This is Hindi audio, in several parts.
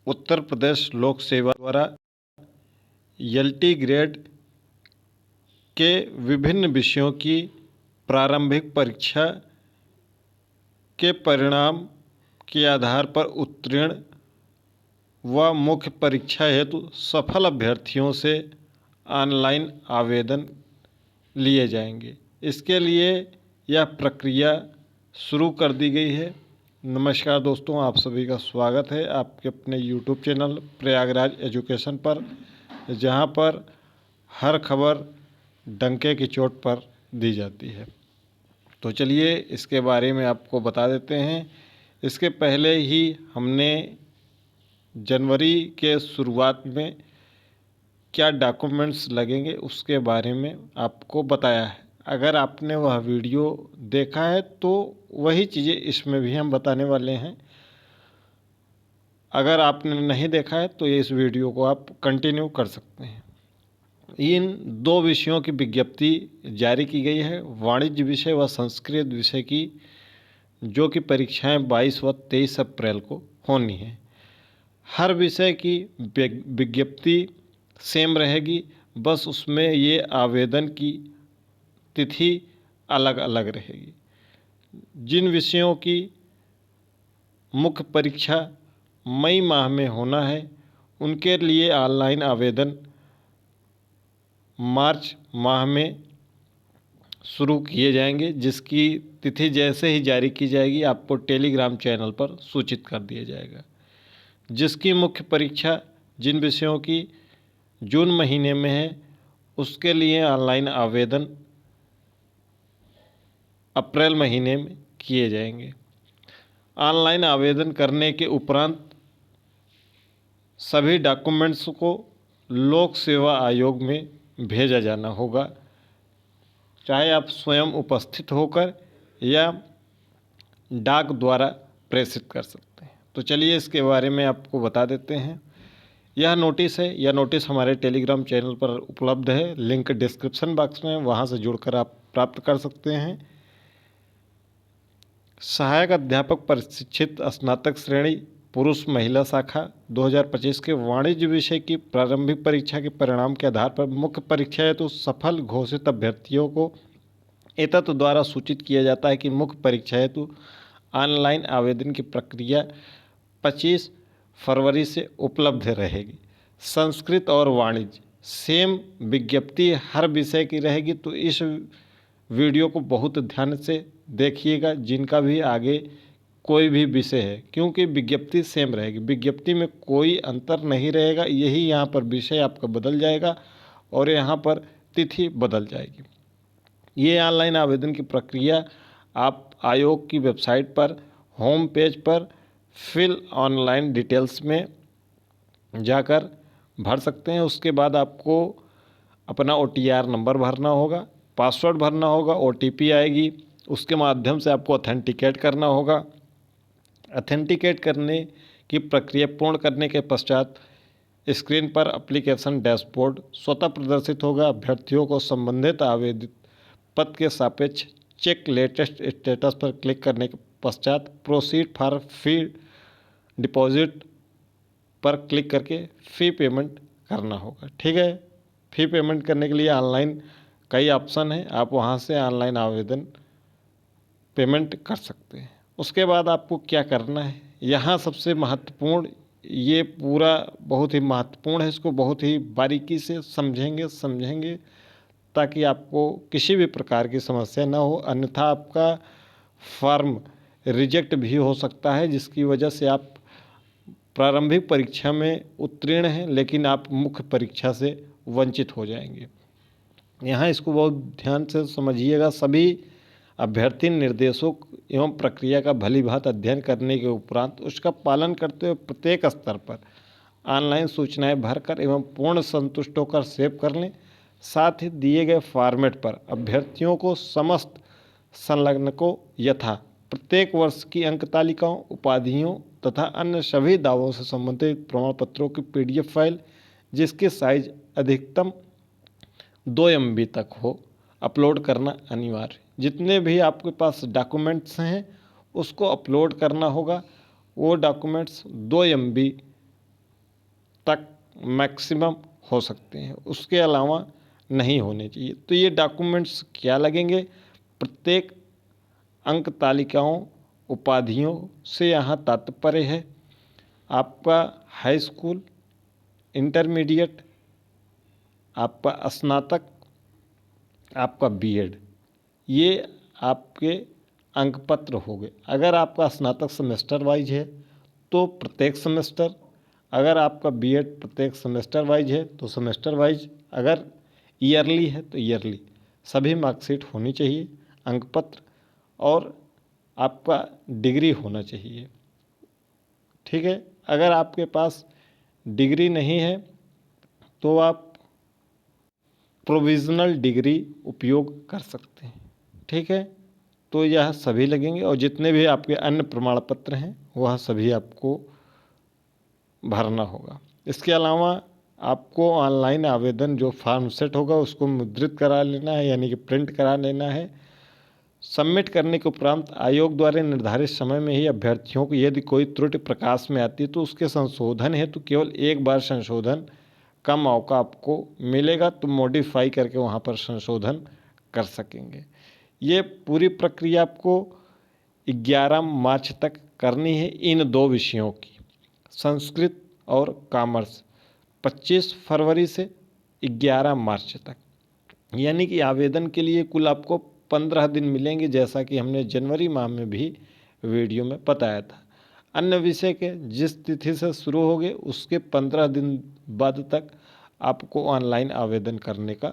उत्तर प्रदेश लोक सेवा द्वारा एलटी ग्रेड के विभिन्न विषयों की प्रारंभिक परीक्षा के परिणाम के आधार पर उत्तीर्ण व मुख्य परीक्षा हेतु सफल अभ्यर्थियों से ऑनलाइन आवेदन लिए जाएंगे। इसके लिए यह प्रक्रिया शुरू कर दी गई है। नमस्कार दोस्तों, आप सभी का स्वागत है आपके अपने यूट्यूब चैनल प्रयागराज एजुकेशन पर, जहां पर हर खबर डंके की चोट पर दी जाती है। तो चलिए इसके बारे में आपको बता देते हैं। इसके पहले ही हमने जनवरी के शुरुआत में क्या डॉक्यूमेंट्स लगेंगे उसके बारे में आपको बताया है। अगर आपने वह वीडियो देखा है तो वही चीज़ें इसमें भी हम बताने वाले हैं। अगर आपने नहीं देखा है तो इस वीडियो को आप कंटिन्यू कर सकते हैं। इन दो विषयों की विज्ञप्ति जारी की गई है, वाणिज्य विषय व संस्कृत विषय की, जो कि परीक्षाएं 22 व 23 अप्रैल को होनी है। हर विषय की विज्ञप्ति सेम रहेगी, बस उसमें ये आवेदन की तिथि अलग अलग रहेगी। जिन विषयों की मुख्य परीक्षा मई माह में होना है उनके लिए ऑनलाइन आवेदन मार्च माह में शुरू किए जाएंगे, जिसकी तिथि जैसे ही जारी की जाएगी आपको टेलीग्राम चैनल पर सूचित कर दिया जाएगा। जिसकी मुख्य परीक्षा जिन विषयों की जून महीने में है उसके लिए ऑनलाइन आवेदन अप्रैल महीने में किए जाएंगे। ऑनलाइन आवेदन करने के उपरांत सभी डॉक्यूमेंट्स को लोक सेवा आयोग में भेजा जाना होगा, चाहे आप स्वयं उपस्थित होकर या डाक द्वारा प्रेषित कर सकते हैं। तो चलिए इसके बारे में आपको बता देते हैं। यह नोटिस है, यह नोटिस हमारे टेलीग्राम चैनल पर उपलब्ध है, लिंक डिस्क्रिप्शन बॉक्स में, वहां से जुड़कर आप प्राप्त कर सकते हैं। सहायक अध्यापक प्रशिक्षित स्नातक श्रेणी पुरुष महिला शाखा 2025 के वाणिज्य विषय की प्रारंभिक परीक्षा के परिणाम के आधार पर मुख्य परीक्षा हेतु सफल घोषित अभ्यर्थियों को एतत् द्वारा सूचित किया जाता है कि मुख्य परीक्षा हेतु ऑनलाइन आवेदन की प्रक्रिया 25 फरवरी से उपलब्ध रहेगी। संस्कृत और वाणिज्य सेम विज्ञप्ति हर विषय की रहेगी, तो इस वीडियो को बहुत ध्यान से देखिएगा जिनका भी आगे कोई भी विषय है, क्योंकि विज्ञप्ति सेम रहेगी, विज्ञप्ति में कोई अंतर नहीं रहेगा। यही यहाँ पर विषय आपका बदल जाएगा और यहाँ पर तिथि बदल जाएगी। ये ऑनलाइन आवेदन की प्रक्रिया आप आयोग की वेबसाइट पर होम पेज पर फिल ऑनलाइन डिटेल्स में जाकर भर सकते हैं। उसके बाद आपको अपना OTR नंबर भरना होगा, पासवर्ड भरना होगा, OTP आएगी, उसके माध्यम से आपको ऑथेंटिकेट करना होगा। ऑथेंटिकेट करने की प्रक्रिया पूर्ण करने के पश्चात स्क्रीन पर एप्लीकेशन डैशबोर्ड स्वतः प्रदर्शित होगा। अभ्यर्थियों को संबंधित आवेदित पद के सापेक्ष चेक लेटेस्ट स्टेटस पर क्लिक करने के पश्चात प्रोसीड फॉर फी डिपॉजिट पर क्लिक करके फ़ी पेमेंट करना होगा। ठीक है, फ़ी पेमेंट करने के लिए ऑनलाइन कई ऑप्शन हैं, आप वहां से ऑनलाइन आवेदन पेमेंट कर सकते हैं। उसके बाद आपको क्या करना है, यहाँ सबसे महत्वपूर्ण, ये पूरा बहुत ही महत्वपूर्ण है, इसको बहुत ही बारीकी से समझेंगे ताकि आपको किसी भी प्रकार की समस्या ना हो, अन्यथा आपका फॉर्म रिजेक्ट भी हो सकता है, जिसकी वजह से आप प्रारंभिक परीक्षा में उत्तीर्ण हैं लेकिन आप मुख्य परीक्षा से वंचित हो जाएंगे। यहाँ इसको बहुत ध्यान से समझिएगा। सभी अभ्यर्थी निर्देशों एवं प्रक्रिया का भलीभांति अध्ययन करने के उपरांत उसका पालन करते हुए प्रत्येक स्तर पर ऑनलाइन सूचनाएं भरकर एवं पूर्ण संतुष्ट होकर सेव कर लें। साथ ही दिए गए फॉर्मेट पर अभ्यर्थियों को समस्त संलग्नकों यथा प्रत्येक वर्ष की अंक तालिकाओं, उपाधियों तथा अन्य सभी दावों से संबंधित प्रमाण पत्रों की PDF फाइल, जिसकी साइज अधिकतम 2 MB तक हो, अपलोड करना अनिवार्य। जितने भी आपके पास डॉक्यूमेंट्स हैं उसको अपलोड करना होगा। वो डॉक्यूमेंट्स 2 MB तक मैक्सिमम हो सकते हैं, उसके अलावा नहीं होने चाहिए। तो ये डॉक्यूमेंट्स क्या लगेंगे? प्रत्येक अंक तालिकाओं उपाधियों से यहाँ तात्पर्य है आपका हाई स्कूल, इंटरमीडिएट, आपका स्नातक, आपका बीएड, ये आपके अंक पत्र हो गए। अगर आपका स्नातक सेमेस्टर वाइज है तो प्रत्येक सेमेस्टर, अगर आपका बीएड प्रत्येक सेमेस्टर वाइज है तो सेमेस्टर वाइज, अगर ईयरली है तो ईयरली, सभी मार्कशीट होनी चाहिए, अंक पत्र, और आपका डिग्री होना चाहिए। ठीक है, अगर आपके पास डिग्री नहीं है तो आप प्रोविज़नल डिग्री उपयोग कर सकते हैं। ठीक है, तो यह सभी लगेंगे, और जितने भी आपके अन्य प्रमाण पत्र हैं वह सभी आपको भरना होगा। इसके अलावा आपको ऑनलाइन आवेदन जो फॉर्म सेट होगा उसको मुद्रित करा लेना है, यानी कि प्रिंट करा लेना है। सबमिट करने के उपरांत आयोग द्वारा निर्धारित समय में ही अभ्यर्थियों को यदि कोई त्रुटि प्रकाश में आती है तो उसके संशोधन हेतु केवल एक बार संशोधन का मौका आपको मिलेगा, तो मॉडिफाई करके वहाँ पर संशोधन कर सकेंगे। ये पूरी प्रक्रिया आपको 11 मार्च तक करनी है इन दो विषयों की, संस्कृत और कॉमर्स, 25 फरवरी से 11 मार्च तक। यानी कि आवेदन के लिए कुल आपको 15 दिन मिलेंगे, जैसा कि हमने जनवरी माह में भी वीडियो में बताया था। अन्य विषय के जिस तिथि से शुरू हो गए उसके 15 दिन बाद तक आपको ऑनलाइन आवेदन करने का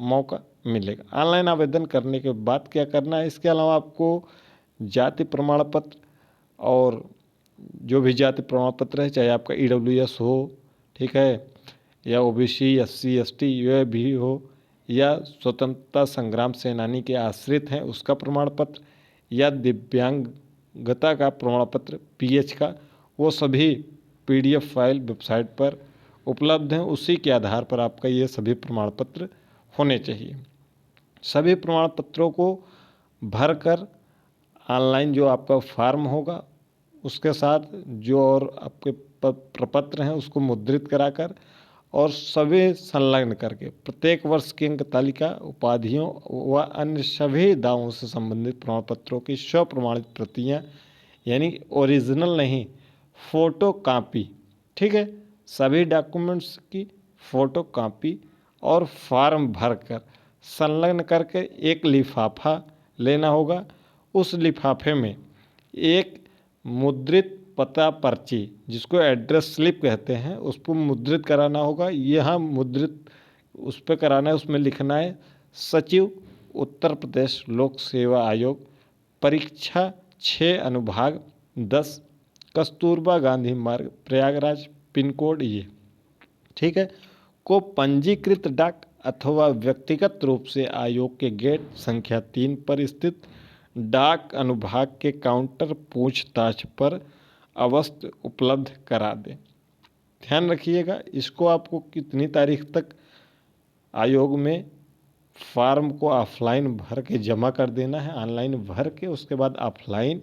मौका मिलेगा। ऑनलाइन आवेदन करने के बाद क्या करना है? इसके अलावा आपको जाति प्रमाण पत्र और जो भी जाति प्रमाण पत्र है, चाहे आपका EWS हो, ठीक है, या OBC, SC, ST यह भी हो, या स्वतंत्रता संग्राम सेनानी के आश्रित हैं उसका प्रमाण पत्र, या दिव्यांगता का प्रमाण पत्र PH का, वो सभी PDF फाइल वेबसाइट पर उपलब्ध हैं। उसी के आधार पर आपका ये सभी प्रमाण पत्र होने चाहिए। सभी प्रमाण पत्रों को भरकर ऑनलाइन जो आपका फॉर्म होगा उसके साथ जो और आपके प्रपत्र हैं उसको मुद्रित कराकर और सभी संलग्न करके प्रत्येक वर्ष की अंक तालिका, उपाधियों व अन्य सभी दावों से संबंधित प्रमाण पत्रों की स्वप्रमाणित प्रतियां, यानी ओरिजिनल नहीं, फ़ोटो कापी, ठीक है, सभी डॉक्यूमेंट्स की फ़ोटो कापी और फॉर्म भरकर संलग्न करके एक लिफाफा लेना होगा। उस लिफाफे में एक मुद्रित पता पर्ची, जिसको एड्रेस स्लिप कहते हैं, उसको मुद्रित कराना होगा। यह मुद्रित उस पर कराना है, उसमें लिखना है सचिव उत्तर प्रदेश लोक सेवा आयोग, परीक्षा 6 अनुभाग 10, कस्तूरबा गांधी मार्ग, प्रयागराज, पिन कोड ये, ठीक है, को पंजीकृत डाक अथवा व्यक्तिगत रूप से आयोग के गेट संख्या 3 पर स्थित डाक अनुभाग के काउंटर पूछताछ पर अवश्य उपलब्ध करा दें। ध्यान रखिएगा, इसको आपको कितनी तारीख तक आयोग में फॉर्म को ऑफलाइन भर के जमा कर देना है, ऑनलाइन भर के उसके बाद ऑफलाइन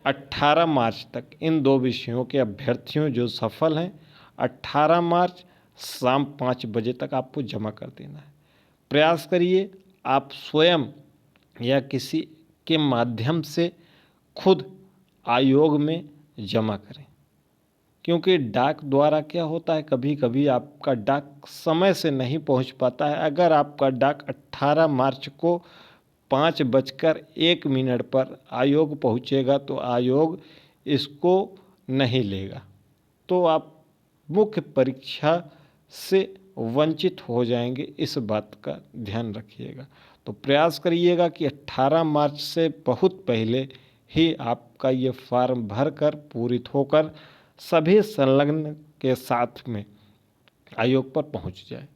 18 मार्च तक इन दो विषयों के अभ्यर्थियों जो सफल हैं 18 मार्च शाम 5 बजे तक आपको जमा कर देना है। प्रयास करिए आप स्वयं या किसी के माध्यम से खुद आयोग में जमा करें, क्योंकि डाक द्वारा क्या होता है, कभी कभी आपका डाक समय से नहीं पहुंच पाता है। अगर आपका डाक 18 मार्च को 5:01 पर आयोग पहुंचेगा तो आयोग इसको नहीं लेगा, तो आप मुख्य परीक्षा से वंचित हो जाएंगे। इस बात का ध्यान रखिएगा। तो प्रयास करिएगा कि 18 मार्च से बहुत पहले ही आपका ये फॉर्म भरकर पूरित होकर सभी संलग्न के साथ में आयोग पर पहुंच जाए।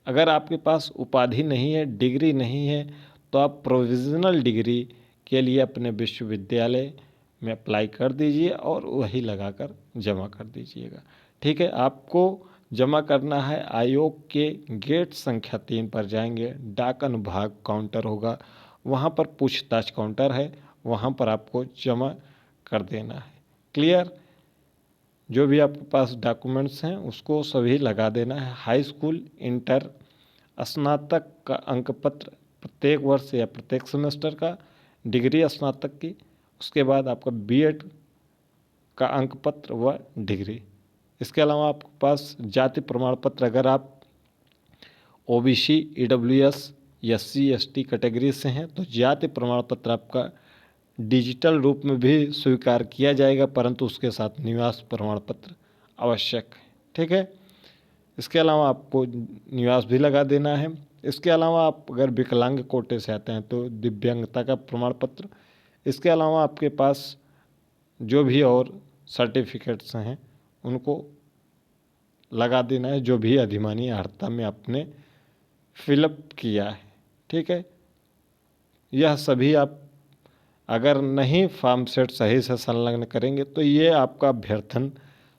अगर आपके पास उपाधि नहीं है, डिग्री नहीं है, तो आप प्रोविज़नल डिग्री के लिए अपने विश्वविद्यालय में अप्लाई कर दीजिए और वही लगाकर जमा कर दीजिएगा। ठीक है, आपको जमा करना है आयोग के गेट संख्या 3 पर जाएंगे, डाक अनुभाग काउंटर होगा, वहाँ पर पूछताछ काउंटर है, वहाँ पर आपको जमा कर देना है। क्लियर? जो भी आपके पास डॉक्यूमेंट्स हैं उसको सभी लगा देना है। हाई स्कूल, इंटर, स्नातक का अंक पत्र प्रत्येक वर्ष या प्रत्येक सेमेस्टर का, डिग्री स्नातक की, उसके बाद आपका बीएड का अंक पत्र व डिग्री। इसके अलावा आपके पास जाति प्रमाण पत्र, अगर आप OBC, EWS, SC, ST category से हैं तो जाति प्रमाण पत्र आपका डिजिटल रूप में भी स्वीकार किया जाएगा, परंतु उसके साथ निवास प्रमाण पत्र आवश्यक है। ठीक है, इसके अलावा आपको निवास भी लगा देना है। इसके अलावा आप अगर विकलांग कोटे से आते हैं तो दिव्यांगता का प्रमाण पत्र। इसके अलावा आपके पास जो भी और सर्टिफिकेट्स हैं उनको लगा देना है, जो भी अधिमानी अर्हता में आपने फिलअप किया है। ठीक है, यह सभी आप अगर नहीं फॉर्म सेट सही से संलग्न करेंगे तो ये आपका अभ्यर्थन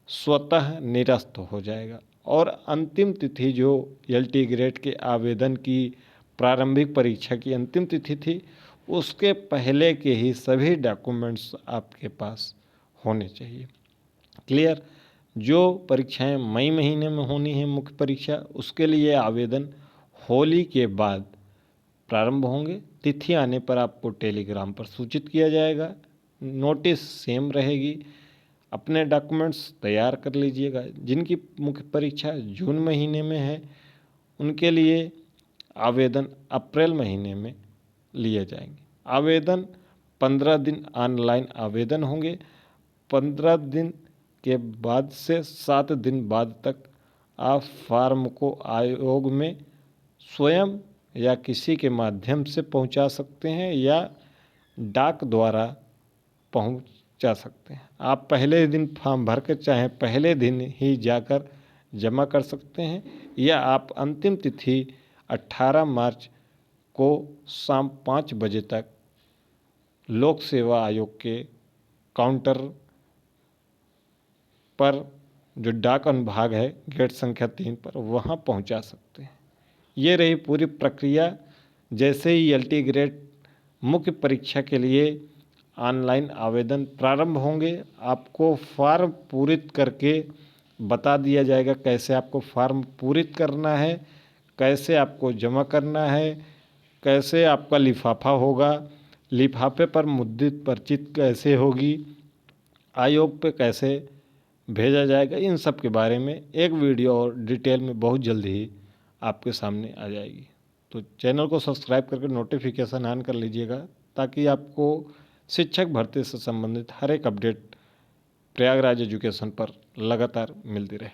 स्वतः निरस्त हो जाएगा। और अंतिम तिथि जो एलटी ग्रेड के आवेदन की प्रारंभिक परीक्षा की अंतिम तिथि थी, उसके पहले के ही सभी डॉक्यूमेंट्स आपके पास होने चाहिए। क्लियर? जो परीक्षाएं मई महीने में होनी है मुख्य परीक्षा, उसके लिए आवेदन होली के बाद प्रारंभ होंगे। तिथि आने पर आपको टेलीग्राम पर सूचित किया जाएगा, नोटिस सेम रहेगी। अपने डॉक्यूमेंट्स तैयार कर लीजिएगा। जिनकी मुख्य परीक्षा जून महीने में है उनके लिए आवेदन अप्रैल महीने में लिए जाएंगे। आवेदन 15 दिन ऑनलाइन आवेदन होंगे। 15 दिन के बाद से 7 दिन बाद तक आप फॉर्म को आयोग में स्वयं या किसी के माध्यम से पहुंचा सकते हैं या डाक द्वारा पहुंचा सकते हैं। आप पहले दिन फॉर्म भर कर चाहे पहले दिन ही जाकर जमा कर सकते हैं, या आप अंतिम तिथि 18 मार्च को शाम 5 बजे तक लोक सेवा आयोग के काउंटर पर, जो डाक अनुभाग है गेट संख्या 3 पर, वहां पहुंचा सकते हैं। ये रही पूरी प्रक्रिया। जैसे ही एलटी ग्रेड मुख्य परीक्षा के लिए ऑनलाइन आवेदन प्रारंभ होंगे, आपको फॉर्म पूरित करके बता दिया जाएगा कैसे आपको फॉर्म पूरित करना है, कैसे आपको जमा करना है, कैसे आपका लिफाफा होगा, लिफाफे पर मुद्रित पर्ची कैसे होगी, आयोग पे कैसे भेजा जाएगा। इन सब के बारे में एक वीडियो और डिटेल में बहुत जल्दी ही आपके सामने आ जाएगी। तो चैनल को सब्सक्राइब करके नोटिफिकेशन ऑन कर लीजिएगा, ताकि आपको शिक्षक भर्ती से संबंधित हर एक अपडेट प्रयागराज एजुकेशन पर लगातार मिलती रहे।